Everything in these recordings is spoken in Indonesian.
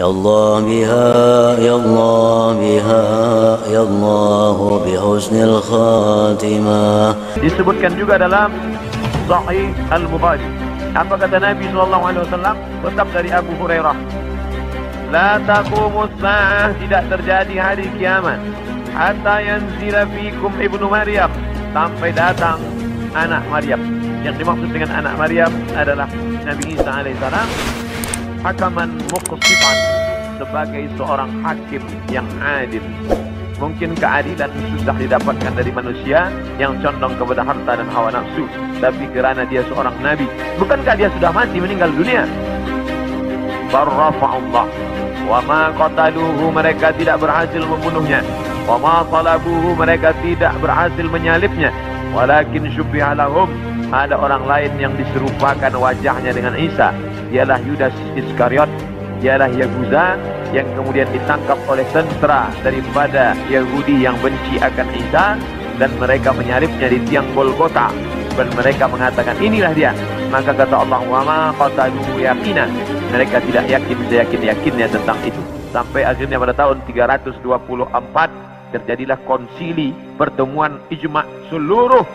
يا الله بها يا الله بها يا الله بحسن الخاتمة. Disebutkan juga dalam Sahih Al-Bukhari. Apa kata Nabi SAW? Tetap dari Abu Hurairah. La taqumus sa'ah, tidak terjadi hari kiamat hatta yanzila fikum ibnu Maryam, sampai datang anak Maryam. Yang dimaksud dengan anak Maryam adalah Nabi Isa alaihissalam, hakaman muqsitan, sebagai seorang hakim yang adil. Mungkin keadilan susah didapatkan dari manusia yang condong kepada harta dan hawa nafsu, tapi kerana dia seorang nabi, bukankah dia sudah mati, meninggal dunia? Barrafa'ullah wa ma qataluhu, mereka tidak berhasil membunuhnya. Wa ma talabuhu, mereka tidak berhasil menyalibnya. Walakin syubbiha lahum, ada orang lain yang diserupakan wajahnya dengan Isa. Dialah Yudas Iskariot, dialah Yahuda yang kemudian ditangkap oleh tentara daripada Yahudi yang benci akan Isa, dan mereka menyalibnya di tiang Golgota, dan mereka mengatakan inilah dia. Maka kata Allah, wa ma qataluhu yaqina, mereka tidak yakin seyakin-yakinnya tentang itu. Sampai akhirnya pada tahun 324 terjadilah konsili, pertemuan ijma' seluruh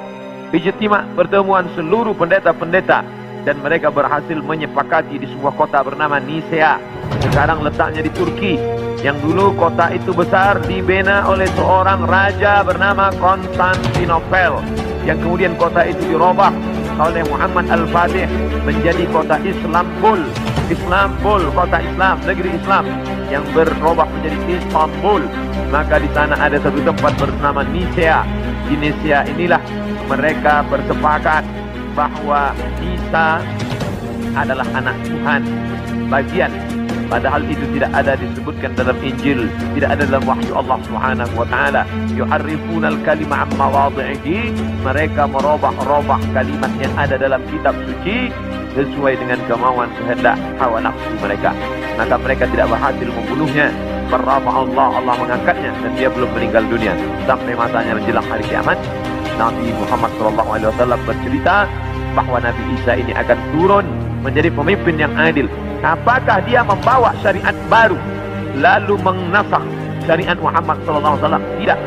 ijtima', pertemuan seluruh pendeta-pendeta, dan mereka berhasil menyepakati di sebuah kota bernama Nisea. Sekarang letaknya di Turki. Yang dulu kota itu besar, dibina oleh seorang raja bernama Konstantinopel, yang kemudian kota itu dirubah oleh Muhammad Al-Fatih menjadi kota Islambul. Islambul, kota Islam, negeri Islam, yang berubah menjadi Istanbul. Maka di sana ada satu tempat bernama Nisea. Di Nisea inilah mereka bersepakat bahwa Isa adalah anak Tuhan bagian, padahal itu tidak ada disebutkan dalam Injil, tidak ada dalam wahyu Allah Subhanahu wa taala. Yuharrifunal kalima amma wadhihi, mereka merubah-rubah kalimat yang ada dalam kitab suci sesuai dengan kemauan kehendak hawa nafsu mereka. Maka mereka tidak berhasil membunuhnya. Berrafa Allah, Allah mengangkatnya, dan dia belum meninggal dunia sampai masanya menjelang hari kiamat. Nabi Muhammad SAW bercerita bahwa Nabi Isa ini akan turun menjadi pemimpin yang adil. Apakah dia membawa syariat baru lalu menasakh syariat Muhammad SAW? Tidak.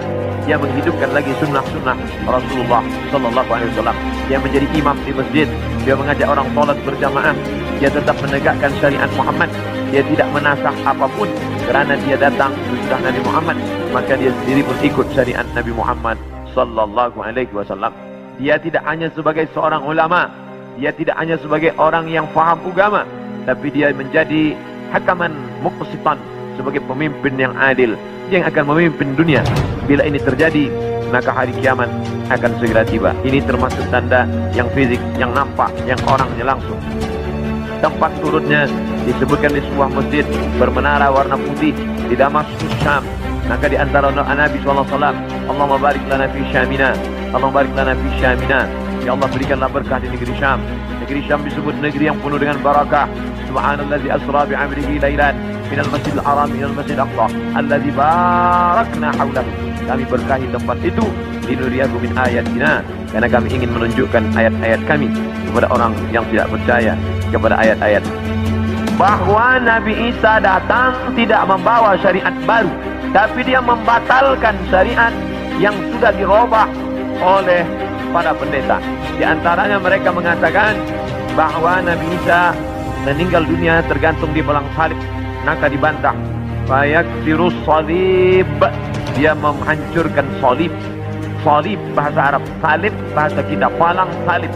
Dia menghidupkan lagi sunnah-sunnah Rasulullah SAW. Dia menjadi imam di masjid. Dia mengajak orang sholat berjamaah. Dia tetap menegakkan syariat Muhammad. Dia tidak menasakh apapun, kerana dia datang sesudah Nabi Muhammad, maka dia sendiri pun ikut syariat Nabi Muhammad SAW. Dia tidak hanya sebagai seorang ulama, dia tidak hanya sebagai orang yang faham agama, tapi dia menjadi hakaman muqsitan, sebagai pemimpin yang adil, yang akan memimpin dunia. Bila ini terjadi, maka hari kiamat akan segera tiba. Ini termasuk tanda yang fisik, yang nampak, yang orangnya langsung. Tempat turunnya disebutkan di sebuah masjid bermenara warna putih di Damaskus, Syam. Maka di antara doa Nabi SAW, Allahumma barik lana fi Syamina, Allahumma barik lana fi Syamina. Ya Allah, berikanlah berkah di negeri Syam. Negeri Syam disebut negeri yang penuh dengan barakah. Subhanallazi asra bi'amrihi lailan minal masjidil haram minal masjidil aqsa allazi barakna haulahu. Kami berkahi tempat itu, linuriyahu min ayatina, karena kami ingin menunjukkan ayat-ayat kami kepada orang yang tidak percaya kepada ayat-ayat. Bahwa Nabi Isa datang tidak membawa syariat baru, tapi dia membatalkan syariat yang sudah dirubah oleh para pendeta. Di antaranya mereka mengatakan bahwa Nabi Isa meninggal dunia tergantung di palang salib. Maka dibantah, fayaksirus salib, dia menghancurkan salib. Salib bahasa Arab, salib bahasa kita, palang salib.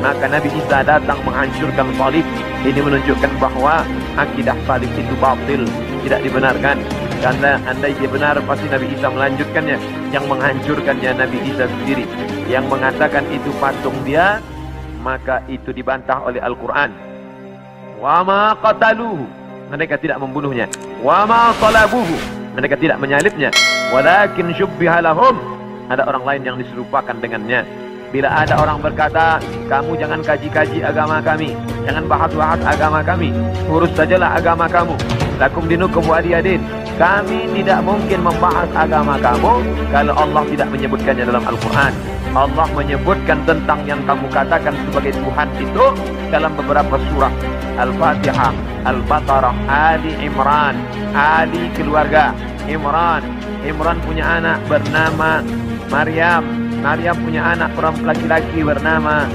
Maka Nabi Isa datang menghancurkan salib. Ini menunjukkan bahwa akidah salib itu batil, tidak dibenarkan. Karena andai dia benar, pasti Nabi Isa melanjutkannya. Yang menghancurkannya Nabi Isa sendiri. Yang mengatakan itu patung dia, maka itu dibantah oleh Al-Quran. Wa ma qataluhu, mereka tidak membunuhnya. Wa ma salabuhu, mereka tidak menyalibnya. Walakin syubbiha lahum, ada orang lain yang diserupakan dengannya. Bila ada orang berkata, kamu jangan kaji-kaji agama kami, jangan bahas-bahas agama kami, urus sajalah agama kamu, Lakum dinukum waliyadin. Kami tidak mungkin membahas agama kamu kalau Allah tidak menyebutkannya dalam Al-Quran. Allah menyebutkan tentang yang kamu katakan sebagai Tuhan itu dalam beberapa surah. Al-Fatihah, Al-Baqarah, Ali Imran, Ali keluarga Imran. Imran punya anak bernama Maryam. Maryam punya anak perempuan laki-laki bernama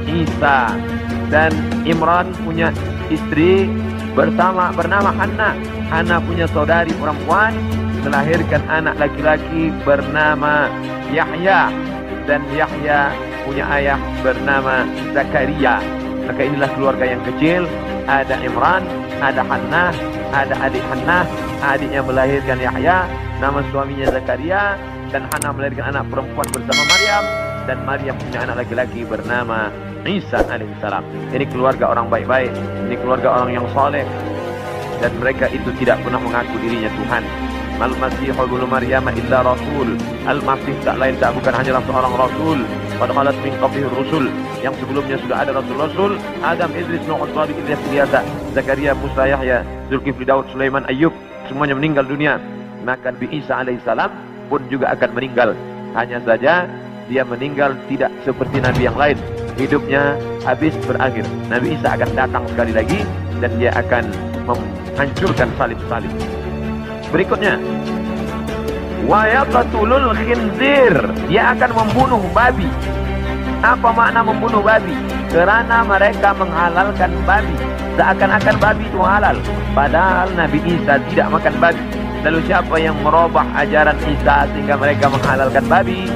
Isa. Dan Imran punya istri bernama Hannah. Hannah punya saudari perempuan, melahirkan anak laki-laki bernama Yahya. Dan Yahya punya ayah bernama Zakaria. Maka inilah keluarga yang kecil. Ada Imran, ada Hannah, ada adik Hannah. Adiknya melahirkan Yahya, nama suaminya Zakaria. Dan Hannah melahirkan anak perempuan bersama Maryam. Dan Maryam punya anak laki-laki bernama Isa alaihissalam. Ini keluarga orang baik-baik. Ini keluarga orang yang saleh. Dan mereka itu tidak pernah mengaku dirinya Tuhan. Al-Masih ibnu Maryam illa rasul. Al-Masih tak lain tak bukan hanyalah seorang rasul. Qad khalat min qablihi rusul. Yang sebelumnya sudah ada rasul-rasul. Adam, Idris, Nuh, Salih, Ilyas, Ilyasa, Zakaria, Musa, Yahya, Zulkifli, Daud, Sulaiman, Ayyub. Semuanya meninggal dunia. Maka Nabi Isa alaihissalam pun juga akan meninggal. Hanya saja dia meninggal tidak seperti Nabi yang lain. Hidupnya habis berakhir. Nabi Isa akan datang sekali lagi. Dan dia akan menghancurkan salib-salib. Berikutnya, wa yaqtulul khinzir. Dia akan membunuh babi. Apa makna membunuh babi? Kerana mereka menghalalkan babi. Seakan-akan babi itu halal. Padahal Nabi Isa tidak makan babi. Lalu siapa yang merubah ajaran Isa sehingga mereka menghalalkan babi?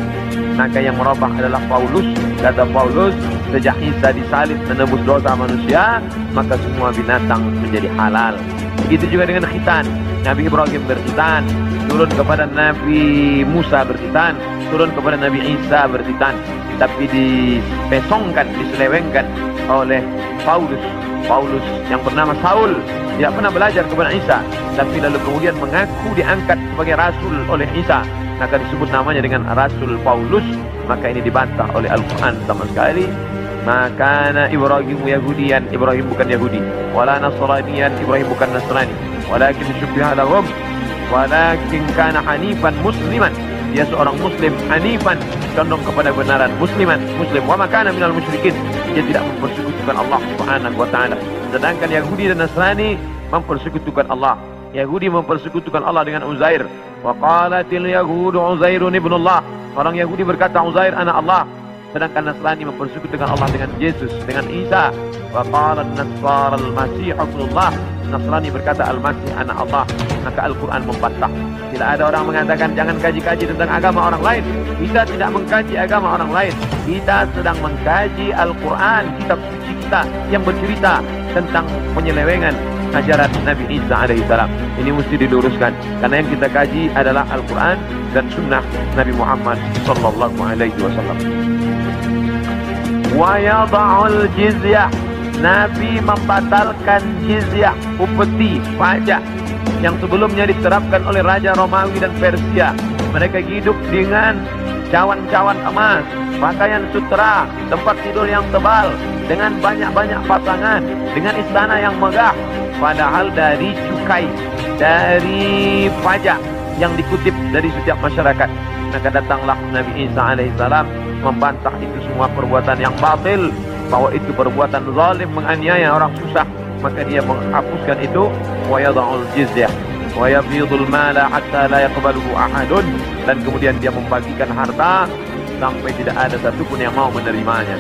Maka yang merubah adalah Paulus. Kata Paulus, sejak Isa disalib menebus dosa manusia, maka semua binatang menjadi halal. Begitu juga dengan khitan. Nabi Ibrahim berkhitan, turun kepada Nabi Musa berkhitan, turun kepada Nabi Isa berkhitan. Tapi dipesongkan, diselewengkan oleh Paulus. Paulus yang bernama Saul tidak pernah belajar kepada Isa, tapi lalu kemudian mengaku diangkat sebagai rasul oleh Isa. Maka disebut namanya dengan Rasul Paulus. Maka ini dibantah oleh Al-Quran sama sekali. Maka Ibrahim Yahudian, Ibrahim bukan Yahudi. Wala Nasranian, Ibrahim bukan Nasrani. Walakin syubbiha lahum, walakin kana hanifan musliman. Dia seorang muslim, hanifan, condong kepada kebenaran, musliman, muslim. Wa makana minal musyrikin. Dia tidak mempersekutukan Allah Subhanahu wa taala. Sedangkan Yahudi dan Nasrani mempersekutukan Allah. Yahudi mempersekutukan Allah dengan Uzair. Wa qalatil yahudu Uzairun ibnullah. Orang Yahudi berkata Uzair anak Allah. Sedangkan Nasrani mempersekutukan Allah dengan Yesus, dengan Isa. Wa qala an-nasara al-masih ibnullah. Nasrani berkata Al-Masih anak Allah. Maka Al-Quran membantah. Bila ada orang mengatakan jangan kaji-kaji tentang agama orang lain, kita tidak mengkaji agama orang lain. Kita sedang mengkaji Al-Quran, kitab suci kita yang bercerita tentang penyelewengan ajaran Nabi Isa alaihissalam. Ini mesti diluruskan, karena yang kita kaji adalah Al-Quran dan Sunnah Nabi Muhammad sallallahu alaihi wasallam. Wa yada'ul jizyah. Nabi membatalkan jizyah, upeti, pajak yang sebelumnya diterapkan oleh Raja Romawi dan Persia. Mereka hidup dengan cawan-cawan emas, pakaian sutra, tempat tidur yang tebal, dengan banyak-banyak pasangan, dengan istana yang megah. Padahal dari cukai, dari pajak yang dikutip dari setiap masyarakat. Maka datanglah Nabi Isa alaihissalam membantah itu semua perbuatan yang batil, bahwa itu perbuatan zalim, menganiaya orang susah. Maka dia menghapuskan itu. Wa yada'ul jizyah wa yabidul mala hatta la yaqbaluhu ahadun. Dan kemudian dia membagikan harta sampai tidak ada satupun yang mau menerimanya.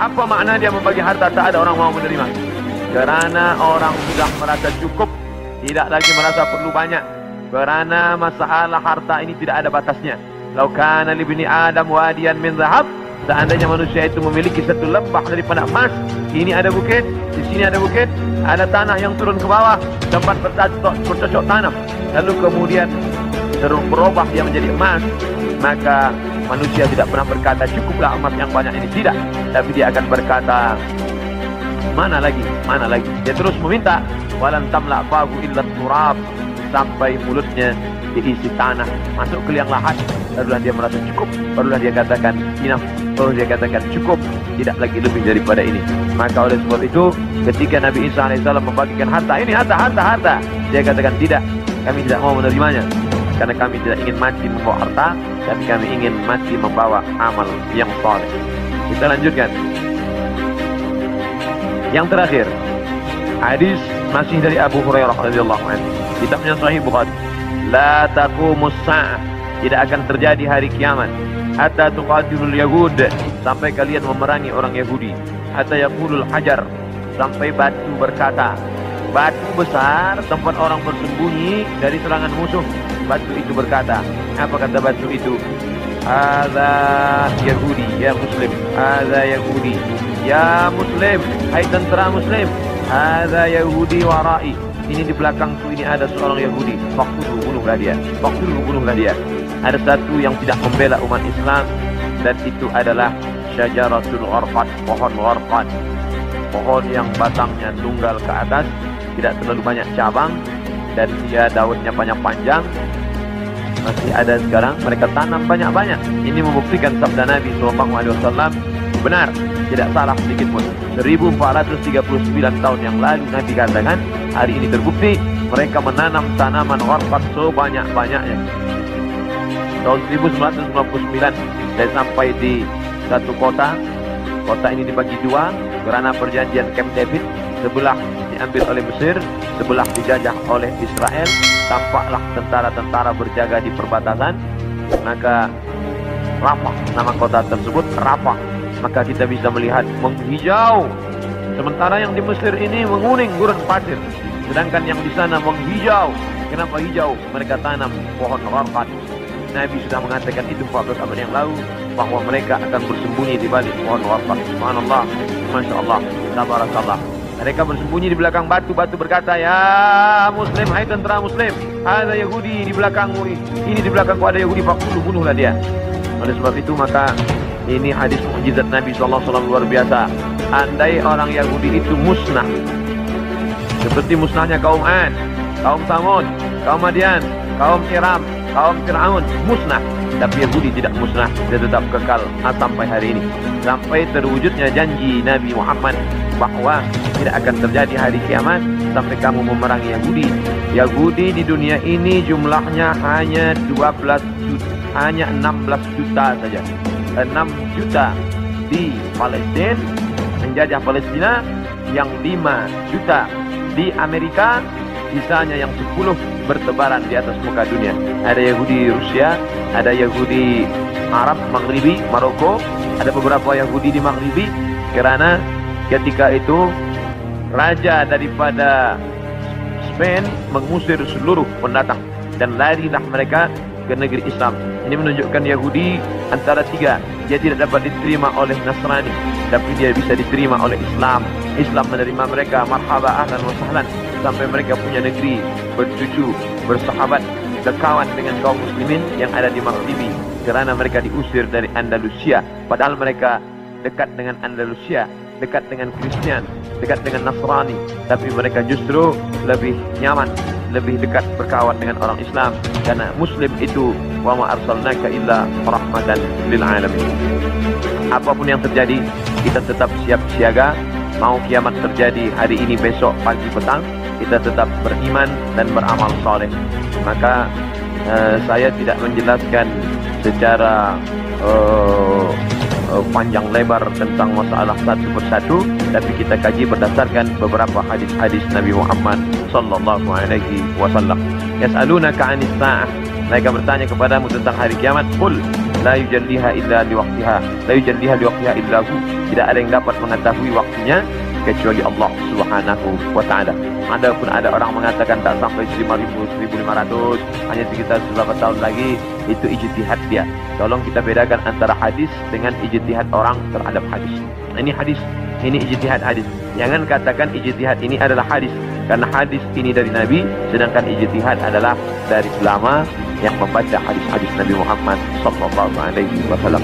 Apa makna dia membagi harta tak ada orang mau menerima? Kerana orang sudah merasa cukup, tidak lagi merasa perlu banyak. Kerana masalah harta ini tidak ada batasnya. Lau kana li bani Adam wadiyan min zahab. Seandainya manusia itu memiliki satu lembah daripada emas, ini ada bukit, di sini ada bukit, ada tanah yang turun ke bawah, tempat bercocok tanam, lalu kemudian berubah dia menjadi emas, maka manusia tidak pernah berkata cukuplah emas yang banyak ini, tidak. Tapi dia akan berkata mana lagi, mana lagi. Dia terus meminta. Walan tamla fahu illa turab, sampai mulutnya diisi tanah, masuk ke liang lahat. Barulah dia merasa cukup, barulah dia katakan enough. Oh, dia katakan cukup, tidak lagi lebih daripada ini. Maka oleh sebab itu, ketika Nabi Isa alaihissalam membagikan harta, ini harta, dia katakan tidak, kami tidak mau menerimanya, karena kami tidak ingin mati membawa harta, tapi kami ingin mati membawa amal yang saleh. Kita lanjutkan. Yang terakhir, hadis masih dari Abu Hurairah radhiyallahu anhu. Kitabnya Sahih Bukhari. La taqumus sa'ah, tidak akan terjadi hari kiamat hatta tuqatilul yahud, sampai kalian memerangi orang Yahudi. Hatta yaqulul hajar, sampai batu berkata. Batu besar tempat orang bersembunyi dari serangan musuh. Batu itu berkata, apa kata batu itu? Hadza Yahudi ya Muslim, hadza Yahudi ya Muslim, hai tentara Muslim, hadza Yahudi warai, ini di belakangku ini ada seorang Yahudi. Faqtuluhu, bunuhlah dia. Faqtuluhu, bunuhlah dia. Ada satu yang tidak membela umat Islam, dan itu adalah syajaratul gharqad, pohon gharqad, pohon yang batangnya tunggal ke atas, tidak terlalu banyak cabang, dan dia daunnya panjang-panjang. Masih ada sekarang, mereka tanam banyak-banyak. Ini membuktikan sabda Nabi SAW benar, tidak salah sedikit pun. 1439 tahun yang lalu Nabi katakan, hari ini terbukti mereka menanam tanaman gharqad sebanyak-banyaknya. Tahun 1999 saya sampai di satu kota. Kota ini dibagi dua karena perjanjian Camp David. Sebelah diambil oleh Mesir, sebelah dijajah oleh Israel. Tampaklah tentara-tentara berjaga di perbatasan. Maka Rafah, nama kota tersebut Rafah. Maka kita bisa melihat menghijau. Sementara yang di Mesir ini menguning gurun pasir, sedangkan yang di sana menghijau. Kenapa hijau? Mereka tanam pohon gharqad. Nabi sudah mengatakan itu 14 abad yang lalu, bahwa mereka akan bersembunyi di balik pohon gharqad. Subhanallah, Masya Allah, tabarakallah. Mereka bersembunyi di belakang batu-batu berkata, ya Muslim, hai tentara Muslim, ada Yahudi di belakangmu, ini di belakangku ada Yahudi, faqtuluhu, bunuhlah dia. Oleh sebab itu maka ini hadis mukjizat Nabi SAW luar biasa. Andai orang Yahudi itu musnah, seperti musnahnya kaum Ad, kaum Samud, kaum Madian, kaum Iram, kaum Fir'aun, musnah. Tapi Yahudi tidak musnah, dia tetap kekal sampai hari ini, sampai terwujudnya janji Nabi Muhammad bahwa tidak akan terjadi hari kiamat sampai kamu memerangi Yahudi. Yahudi di dunia ini jumlahnya hanya 16 juta saja. 6 juta di Palestina, menjajah Palestina, yang 5 juta di Amerika, sisanya yang 10 bertebaran di atas muka dunia. Ada Yahudi Rusia, ada Yahudi Arab Maghribi, Maroko, ada beberapa Yahudi di Maghribi, karena ketika itu raja daripada Spain mengusir seluruh pendatang dan larilah mereka ke negeri Islam. Ini menunjukkan Yahudi antara tiga. Dia tidak dapat diterima oleh Nasrani, tapi dia bisa diterima oleh Islam. Islam menerima mereka, marhaba, ahlan wa sahlan, sampai mereka punya negeri, bercucu, bersahabat, berkawan dengan kaum muslimin yang ada di Maghribi, kerana mereka diusir dari Andalusia. Padahal mereka dekat dengan Andalusia, dekat dengan Kristian, dekat dengan Nasrani, tapi mereka justru lebih nyaman, lebih dekat berkawan dengan orang Islam, karena Muslim itu wa ma arsalnaka illa rahmatan lil alamin. Apapun yang terjadi, kita tetap siap siaga. Mau kiamat terjadi hari ini, besok, pagi, petang, kita tetap beriman dan beramal saleh. Maka saya tidak menjelaskan secara panjang lebar tentang masalah satu persatu, tapi kita kaji berdasarkan beberapa hadis-hadis Nabi Muhammad sallallahu alaihi wasallam. Yas'alunaka 'anis sa'ah, mereka bertanya kepadamu tentang hari kiamat. Qul la yujalliha illa liwaqtiha, la yujalliha liwaqtiha illa hu, tidak ada yang dapat mengetahui waktunya kecuali Allah Subhanahu wa taala. Adapun ada orang mengatakan tak sampai 1500, hanya sekitar beberapa tahun lagi, itu ijtihad dia. Tolong kita bedakan antara hadis dengan ijtihad orang terhadap hadis. Ini hadis, ini ijtihad hadis. Jangan katakan ijtihad ini adalah hadis, karena hadis ini dari Nabi, sedangkan ijtihad adalah dari ulama yang membaca hadis-hadis Nabi Muhammad sallallahu alaihi wasallam.